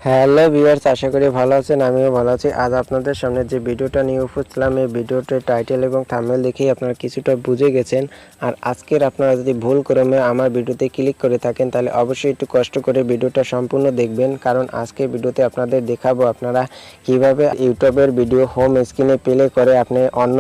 Hello viewers, আশা করি ভালো আছেন। আমিও ভালো আছি। আজ আপনাদের সামনে যে ভিডিওটা নিয়ে উপস্থিতলাম, এই ভিডিওটির টাইটেল এবং থাম্বনেল দেখেই আপনারা কিছুটা বুঝে গেছেন। আর আজকের আপনারা যদি ভুল ক্রমে আমার ভিডিওতে ক্লিক করে থাকেন, তাহলে অবশ্যই একটু কষ্ট করে ভিডিওটা সম্পূর্ণ দেখবেন, কারণ আজকের ভিডিওতে আপনাদের দেখাবো আপনারা কিভাবে ইউটিউবের ভিডিও হোম স্ক্রিনে প্লে করে আপনি অন্য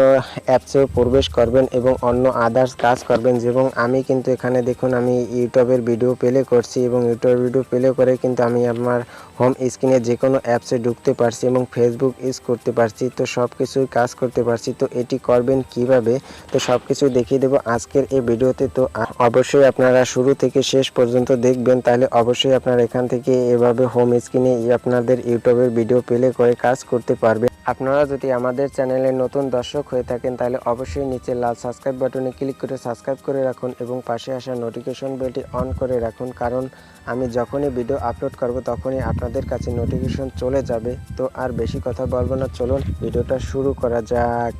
অ্যাপসেও প্রবেশ করবেন এবং অন্য আদার্স কাজ করবেন। এবং আমি কিন্তু এখানে দেখুন, আমি ইউটিউবের ভিডিও প্লে করছি এবং ইউটিউবের ভিডিও প্লে করে কিন্তু আমি আমার হোম স্ক্রিনে যে কোনো অ্যাপসে ঢুকতে পারছি এবং ফেসবুক ইউজ করতে পারছি, তো সব কিছুই কাজ করতে পারছি। তো এটি করবেন কিভাবে, তো সব কিছু দেখিয়ে দেবো আজকের এই ভিডিওতে। তো অবশ্যই আপনারা শুরু থেকে শেষ পর্যন্ত দেখবেন, তাহলে অবশ্যই আপনারা এখান থেকে এভাবে হোম স্ক্রিনে আপনাদের ইউটিউবের ভিডিও প্লে করে কাজ করতে পারবেন। আপনারা যদি আমাদের চ্যানেলে নতুন দর্শক হয়ে থাকেন, তাহলে অবশ্যই নিচে লাল সাবস্ক্রাইব বাটনে ক্লিক করে সাবস্ক্রাইব করে রাখুন এবং পাশে আসা নোটিফিকেশন বেলটি অন করে রাখুন, কারণ আমি যখনই ভিডিও আপলোড করব তখনই আপনাদের কাছে নোটিফিকেশন চলে যাবে। তো আর বেশি কথা বলবো না, চলুন ভিডিওটা শুরু করা যাক।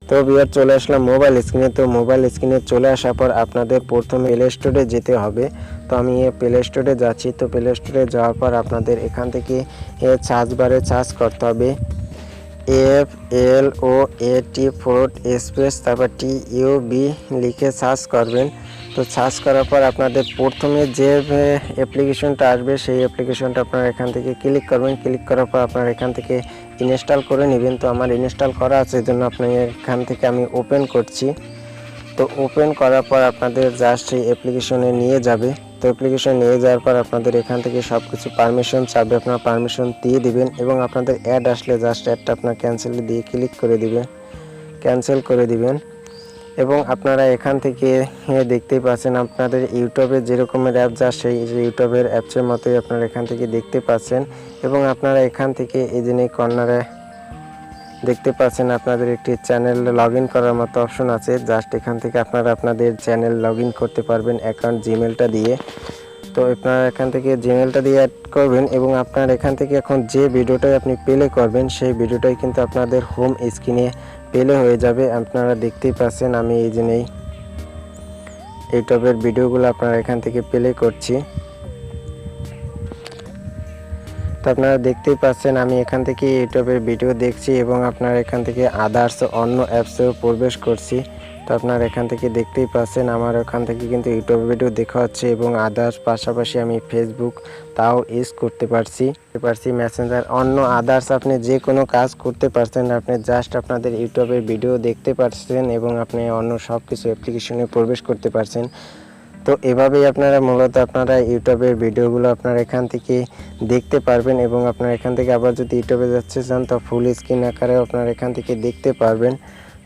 তো ভিউয়ার, চলে আসলাম মোবাইল স্ক্রিনে। তো মোবাইল স্ক্রিনে চলে আসার পর আপনাদের প্রথমে প্লে স্টোরে যেতে হবে। তো আমি প্লে স্টোরে যাচ্ছি। তো প্লে স্টোরে যাওয়ার পর আপনাদের এখান থেকে সার্চ বারে সার্চ করতে হবে FLOAT তারপর TUB লিখে সার্চ করবেন। তো সার্চ করার পর আপনাদের প্রথমে যে অ্যাপ্লিকেশনটা আসবে সেই অ্যাপ্লিকেশনটা আপনারা এখান থেকে ক্লিক করবেন। ক্লিক করার পর আপনারা এখান থেকে ইনস্টল করে নেবেন। তো আমার ইনস্টল করা আছে, এই জন্য আপনার এখান থেকে আমি ওপেন করছি। তো ওপেন করার পর আপনাদের জাস্ট সেই অ্যাপ্লিকেশনে নিয়ে যাবে। তো অ্যাপ্লিকেশন নিয়ে যাওয়ার পর আপনাদের এখান থেকে সব কিছু পারমিশন চাবে, আপনারা পারমিশন দিয়ে দিবেন এবং আপনাদের অ্যাড আসলে জাস্ট অ্যাডটা আপনার ক্যান্সেল দিয়ে ক্লিক করে দিবেন, ক্যান্সেল করে দিবেন। এবং আপনারা এখান থেকে দেখতেই পাচ্ছেন আপনাদের ইউটিউবের যেরকমের অ্যাপ যা সেই ইউটিউবের অ্যাপসের মতোই আপনারা এখান থেকে দেখতে পাচ্ছেন। এবং আপনারা এখান থেকে এই যে কর্নারে দেখতে পাচ্ছেন আপনাদের একটি চ্যানেল লগ ইন করার মতো অপশন আছে। জাস্ট এখান থেকে আপনারা আপনাদের চ্যানেল লগ ইন করতে পারবেন অ্যাকাউন্ট জিমেলটা দিয়ে। তো আপনারা এখান থেকে জিমেলটা দিয়ে অ্যাড করবেন এবং আপনার এখান থেকে এখন যে ভিডিওটাই আপনি প্লে করবেন সেই ভিডিওটাই কিন্তু আপনাদের হোম স্ক্রিনে প্লে হয়ে যাবে। আপনারা দেখতেই পাচ্ছেন আমি এই যে ইউটিউবের ভিডিওগুলো আপনারা এখান থেকে প্লে করছি। তো আপনারা দেখতেই পাচ্ছেন আমি এখান থেকে ইউটিউবের ভিডিও দেখছি এবং আপনারা এখান থেকে আদার্স অন্য অ্যাপসেও প্রবেশ করছি। তো আপনারা এখান থেকে দেখতেই পাচ্ছেন আমার ওখান থেকে কিন্তু ইউটিউব ভিডিও দেখা হচ্ছে এবং আদার্স পাশাপাশি আমি ফেসবুক তাও ইউজ করতে পারছি, মেসেঞ্জার অন্য আদার্স আপনি যে কোনো কাজ করতে পারছেন। আপনি জাস্ট আপনাদের ইউটিউবের ভিডিও দেখতে পারছেন এবং আপনি অন্য সব কিছু অ্যাপ্লিকেশনে প্রবেশ করতে পারছেন। তো এভাবেই আপনারা মূলত আপনারা ইউটিউবের ভিডিওগুলো আপনারা এখান থেকে দেখতে পারবেন এবং আপনারা এখান থেকে আবার যদি ইউটিউবে যাচ্ছে চান তো ফুল স্ক্রিন আকারে আপনারা এখান থেকে দেখতে পারবেন।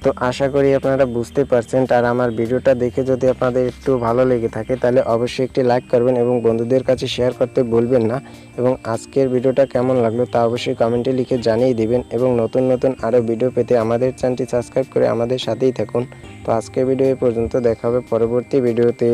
তো আশা করি আপনারা বুঝতে পারছেন। আর আমার ভিডিওটা দেখে যদি আপনাদের একটু ভালো লেগে থাকে তাহলে অবশ্যই একটি লাইক করবেন এবং বন্ধুদের কাছে শেয়ার করতে ভুলবেন না। এবং আজকের ভিডিওটা কেমন লাগলো তা অবশ্যই কমেন্টে লিখে জানিয়ে দিবেন এবং নতুন নতুন আরও ভিডিও পেতে আমাদের চ্যানেলটি সাবস্ক্রাইব করে আমাদের সাথেই থাকুন। তো আজকের ভিডিও এই পর্যন্ত, দেখা হবে পরবর্তী ভিডিওতে।